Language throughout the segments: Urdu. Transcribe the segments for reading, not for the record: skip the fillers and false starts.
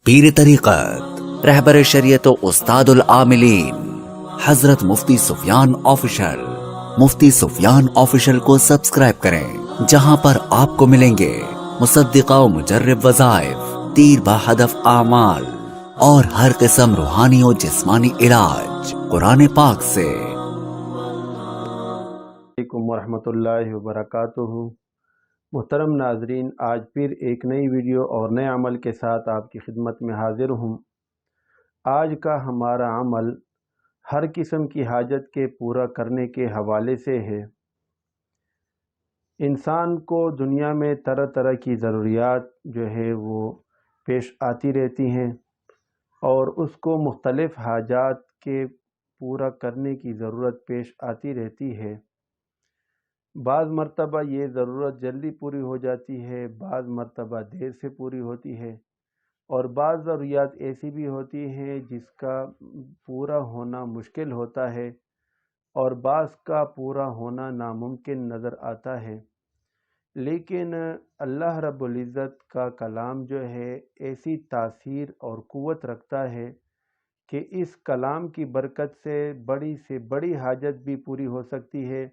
پیر طریقت رہبر شریعت و استاد العاملین حضرت مفتی سفیان آفیشل۔ مفتی سفیان آفیشل کو سبسکرائب کریں، جہاں پر آپ کو ملیں گے مصدقہ و مجرب وظائف، تیر با ہدف اعمال اور ہر قسم روحانی و جسمانی علاج قرآن پاک سے۔ علیکم ورحمۃ اللہ وبرکاتہ۔ محترم ناظرین، آج پھر ایک نئی ویڈیو اور نئے عمل کے ساتھ آپ کی خدمت میں حاضر ہوں۔ آج کا ہمارا عمل ہر قسم کی حاجت کے پورا کرنے کے حوالے سے ہے۔ انسان کو دنیا میں طرح طرح کی ضروریات جو ہے وہ پیش آتی رہتی ہیں اور اس کو مختلف حاجات کے پورا کرنے کی ضرورت پیش آتی رہتی ہے۔ بعض مرتبہ یہ ضرورت جلدی پوری ہو جاتی ہے، بعض مرتبہ دیر سے پوری ہوتی ہے، اور بعض ضروریات ایسی بھی ہوتی ہیں جس کا پورا ہونا مشکل ہوتا ہے اور بعض کا پورا ہونا ناممکن نظر آتا ہے۔ لیکن اللہ رب العزت کا کلام جو ہے ایسی تاثیر اور قوت رکھتا ہے کہ اس کلام کی برکت سے بڑی حاجت بھی پوری ہو سکتی ہے۔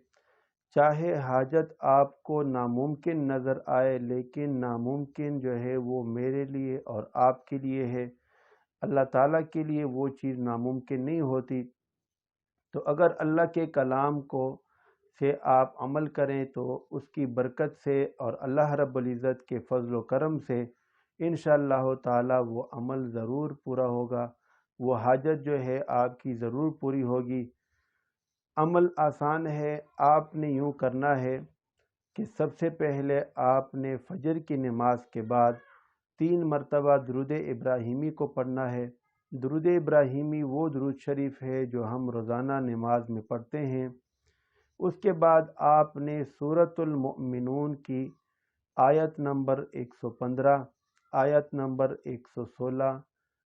چاہے حاجت آپ کو ناممکن نظر آئے، لیکن ناممکن جو ہے وہ میرے لیے اور آپ کے لیے ہے، اللہ تعالیٰ کے لیے وہ چیز ناممکن نہیں ہوتی۔ تو اگر اللہ کے کلام سے آپ عمل کریں تو اس کی برکت سے اور اللہ رب العزت کے فضل و کرم سے انشاءاللہ تعالیٰ وہ عمل ضرور پورا ہوگا، وہ حاجت جو ہے آپ کی ضرور پوری ہوگی۔ عمل آسان ہے۔ آپ نے یوں کرنا ہے کہ سب سے پہلے آپ نے فجر کی نماز کے بعد 3 مرتبہ درود ابراہیمی کو پڑھنا ہے۔ درود ابراہیمی وہ درود شریف ہے جو ہم روزانہ نماز میں پڑھتے ہیں۔ اس کے بعد آپ نے سورۃ المؤمنون کی آیت نمبر 115، آیت نمبر 116،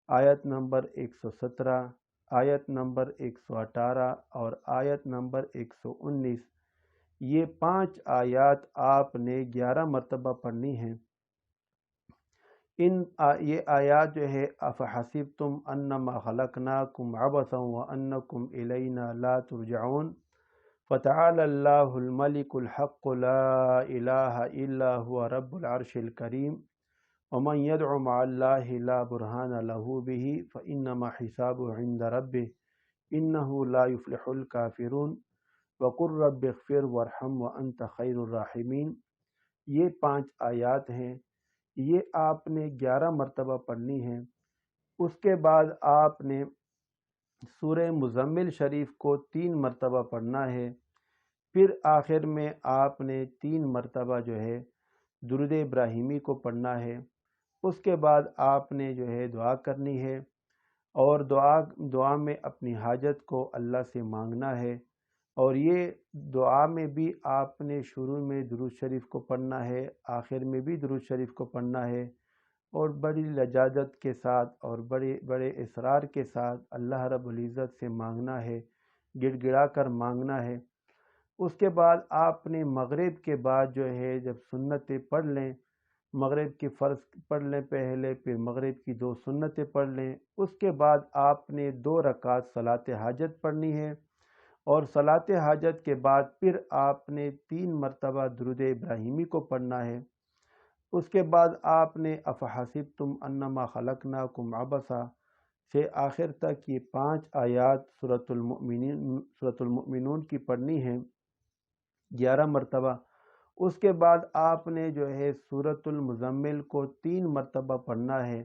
آیت نمبر 117، آیت نمبر 118 اور آیت نمبر 119، یہ 5 آیات آپ نے 11 مرتبہ پڑھنی ہیں۔ یہ آیات جو ہے افحسبتم انما خلقناکم عبثا وانکم الینا لا ترجعون، فتعالی اللہ الملک الحق لا الہ الا هو رب العرش الکریم، ومن يدع مع الله لا برهان له به فإنما حسابه عند ربه إنه لا يفلح الكافرون وقل رب اغفر وارحم وأنت خير الراحمين۔ یہ 5 آیات ہیں، یہ آپ نے 11 مرتبہ پڑھنی ہیں۔ اس کے بعد آپ نے سورہ مزمل شریف کو 3 مرتبہ پڑھنا ہے۔ پھر آخر میں آپ نے 3 مرتبہ جو ہے درود ابراہیمی کو پڑھنا ہے۔ اس کے بعد آپ نے جو ہے دعا کرنی ہے اور دعا میں اپنی حاجت کو اللہ سے مانگنا ہے، اور یہ دعا میں بھی آپ نے شروع میں درود شریف کو پڑھنا ہے، آخر میں بھی درود شریف کو پڑھنا ہے، اور بڑی لجاجت کے ساتھ اور بڑے بڑے اصرار کے ساتھ اللہ رب العزت سے مانگنا ہے، گڑ گڑا کر مانگنا ہے۔ اس کے بعد آپ نے مغرب کے بعد جو ہے جب سنتیں پڑھ لیں، مغرب کی فرض پڑھ لیں پہلے، پھر مغرب کی 2 سنتیں پڑھ لیں، اس کے بعد آپ نے 2 رکعت صلاۃ حاجت پڑھنی ہے، اور صلاۃ حاجت کے بعد پھر آپ نے 3 مرتبہ درود ابراہیمی کو پڑھنا ہے۔ اس کے بعد آپ نے افحسبتم انما خلقناکم عبثا سے آخر تک یہ 5 آیات سورۃ المؤمنون کی پڑھنی ہیں 11 مرتبہ۔ اس کے بعد آپ نے جو ہے سورۃ المزمل کو 3 مرتبہ پڑھنا ہے۔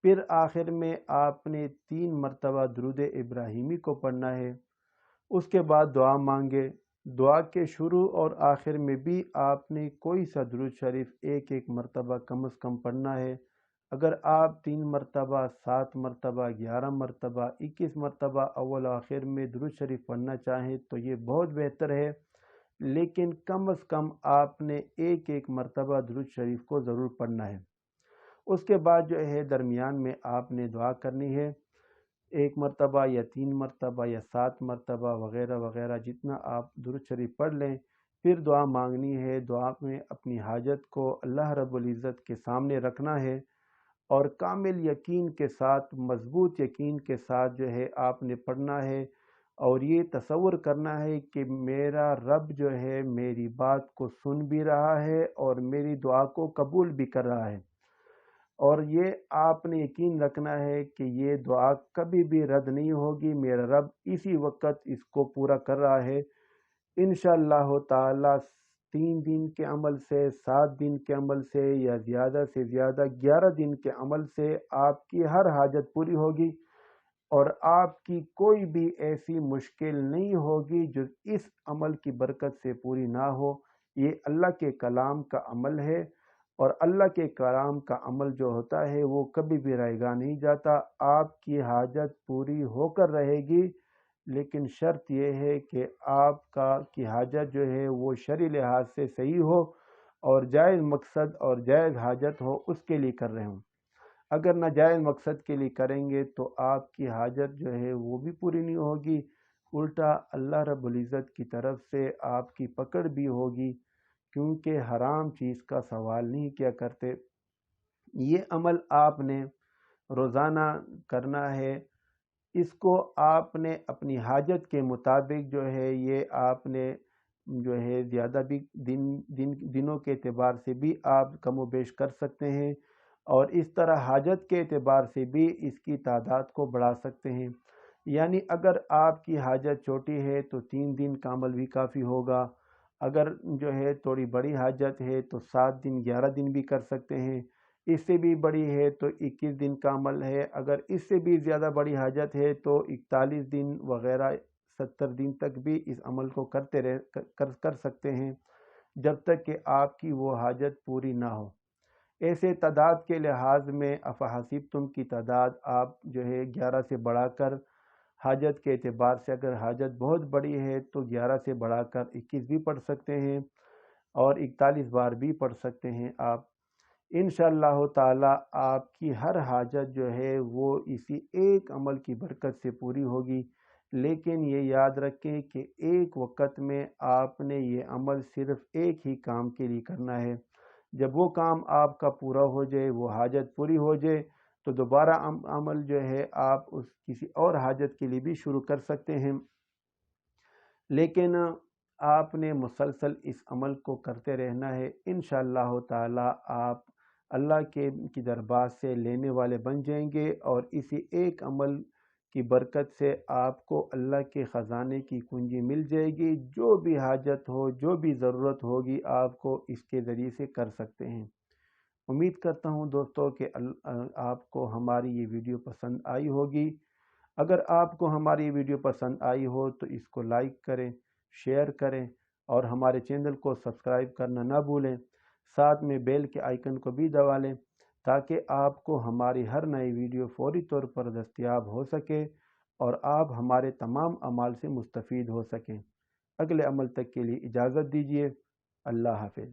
پھر آخر میں آپ نے 3 مرتبہ درود ابراہیمی کو پڑھنا ہے۔ اس کے بعد دعا مانگے۔ دعا کے شروع اور آخر میں بھی آپ نے کوئی سا درود شریف ایک مرتبہ کم از کم پڑھنا ہے۔ اگر آپ 3 مرتبہ، 7 مرتبہ، 11 مرتبہ، 21 مرتبہ اول آخر میں درود شریف پڑھنا چاہیں تو یہ بہت بہتر ہے، لیکن کم از کم آپ نے ایک مرتبہ درود شریف کو ضرور پڑھنا ہے۔ اس کے بعد جو ہے درمیان میں آپ نے دعا کرنی ہے، 1 مرتبہ یا 3 مرتبہ یا 7 مرتبہ وغیرہ وغیرہ، جتنا آپ درود شریف پڑھ لیں۔ پھر دعا مانگنی ہے، دعا میں اپنی حاجت کو اللہ رب العزت کے سامنے رکھنا ہے، اور کامل یقین کے ساتھ، مضبوط یقین کے ساتھ جو ہے آپ نے پڑھنا ہے، اور یہ تصور کرنا ہے کہ میرا رب جو ہے میری بات کو سن بھی رہا ہے اور میری دعا کو قبول بھی کر رہا ہے، اور یہ آپ نے یقین رکھنا ہے کہ یہ دعا کبھی بھی رد نہیں ہوگی، میرا رب اسی وقت اس کو پورا کر رہا ہے۔ انشاءاللہ تعالی 3 دن کے عمل سے، 7 دن کے عمل سے، یا زیادہ سے زیادہ 11 دن کے عمل سے آپ کی ہر حاجت پوری ہوگی، اور آپ کی کوئی بھی ایسی مشکل نہیں ہوگی جو اس عمل کی برکت سے پوری نہ ہو۔ یہ اللہ کے کلام کا عمل ہے، اور اللہ کے کلام کا عمل جو ہوتا ہے وہ کبھی بھی رائے گاہ نہیں جاتا، آپ کی حاجت پوری ہو کر رہے گی، لیکن شرط یہ ہے کہ آپ کی حاجت جو ہے وہ شرعی لحاظ سے صحیح ہو، اور جائز مقصد اور جائز حاجت ہو، اس کے لیے کر رہے ہوں۔ اگر ناجائز مقصد کے لیے کریں گے تو آپ کی حاجت جو ہے وہ بھی پوری نہیں ہوگی، الٹا اللہ رب العزت کی طرف سے آپ کی پکڑ بھی ہوگی، کیونکہ حرام چیز کا سوال نہیں کیا کرتے۔ یہ عمل آپ نے روزانہ کرنا ہے، اس کو آپ نے اپنی حاجت کے مطابق جو ہے یہ آپ نے جو ہے زیادہ بھی دنوں کے اعتبار سے بھی آپ کم و بیش کر سکتے ہیں، اور اس طرح حاجت کے اعتبار سے بھی اس کی تعداد کو بڑھا سکتے ہیں۔ یعنی اگر آپ کی حاجت چھوٹی ہے تو 3 دن کا عمل بھی کافی ہوگا، اگر جو ہے تھوڑی بڑی حاجت ہے تو 7 دن 11 دن بھی کر سکتے ہیں، اس سے بھی بڑی ہے تو 21 دن کا عمل ہے، اگر اس سے بھی زیادہ بڑی حاجت ہے تو 41 دن وغیرہ 70 دن تک بھی اس عمل کو کر سکتے ہیں، جب تک کہ آپ کی وہ حاجت پوری نہ ہو۔ ایسے تعداد کے لحاظ میں افحسبتم کی تعداد آپ جو ہے 11 سے بڑھا کر، حاجت کے اعتبار سے اگر حاجت بہت بڑی ہے تو 11 سے بڑھا کر 21 بھی پڑھ سکتے ہیں، اور 41 بار بھی پڑھ سکتے ہیں آپ۔ انشاءاللہ تعالی آپ کی ہر حاجت جو ہے وہ اسی ایک عمل کی برکت سے پوری ہوگی، لیکن یہ یاد رکھیں کہ ایک وقت میں آپ نے یہ عمل صرف ایک ہی کام کے لیے کرنا ہے۔ جب وہ کام آپ کا پورا ہو جائے، وہ حاجت پوری ہو جائے، تو دوبارہ عمل جو ہے آپ اس کسی اور حاجت کے لیے بھی شروع کر سکتے ہیں، لیکن آپ نے مسلسل اس عمل کو کرتے رہنا ہے۔ انشاءاللہ تعالی آپ اللہ کی دربار سے لینے والے بن جائیں گے، اور اسی ایک عمل کی برکت سے آپ کو اللہ کے خزانے کی کنجی مل جائے گی، جو بھی حاجت ہو، جو بھی ضرورت ہوگی آپ کو اس کے ذریعے سے کر سکتے ہیں۔ امید کرتا ہوں دوستو کہ آپ کو ہماری یہ ویڈیو پسند آئی ہوگی۔ اگر آپ کو ہماری یہ ویڈیو پسند آئی ہو تو اس کو لائک کریں، شیئر کریں، اور ہمارے چینل کو سبسکرائب کرنا نہ بھولیں، ساتھ میں بیل کے آئیکن کو بھی دبا لیں، تاکہ آپ کو ہماری ہر نئی ویڈیو فوری طور پر دستیاب ہو سکے، اور آپ ہمارے تمام اعمال سے مستفید ہو سکیں۔ اگلے عمل تک کے لیے اجازت دیجیے۔ اللہ حافظ۔